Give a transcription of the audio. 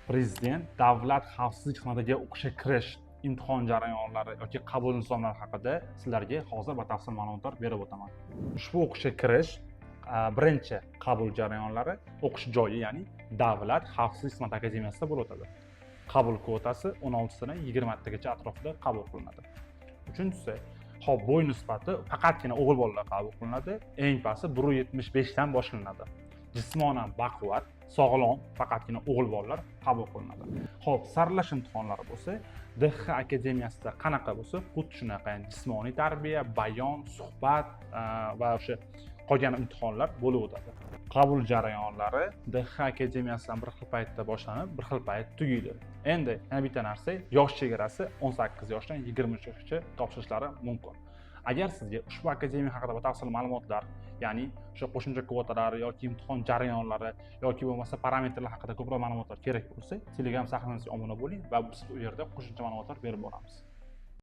Prezident davlat xavfsizlik xizmatiga o'qishga kirish imtihon jarayonlari yoki qabul nizomlari haqida sizlarga hozir batafsil ma'lumotlar berib o'taman. Ushbu o'qishga kirish birinchi qabul jarayonlari o'qish joyi, ya'ni Davlat xavfsizlik xizmati akademiyasida bo'lib o'tadi. Qabul kvotasi 16 tadan 20 tagacha atrofida qabul qilinadi. Uchinchisi, hop, bo'y nisbati faqatgina o'g'il bolalar qabul qilinadi. Eng pasti 1.75 dan boshlanadi. Jismonan baquvvat, sog'lom faqatgina o'g'il bolalar qabul qilinadi. Xo'p, saralash imtihonlari bo'lsa, DX akademiyasida qanaqa bo'lsa, xuddi shunaqa, ya'ni jismoniy tarbiya, bayon, suhbat va o'sha qolgan imtihonlar bo'lib o'tadi. Qabul jarayonlari DX akademiyasidan bir xil paytda boshlanib, bir xil payt tugaydi. Endi yana bitta narsa, yosh chegarasi 18 yoshdan 23 yoshgacha topshirishlari mumkin. Agar sizga ushbu akademiya haqida batafsil ma'lumotlar, ya'ni o'sha qo'shimcha kvotalar yoki imtihon jarayonlari yoki bo'lmasa parametrlar haqida ko'proq ma'lumotlar kerak bo'lsa, Telegram sahifamizga obuna bo'ling va biz u yerda qo'shimcha ma'lumotlar berib boramiz.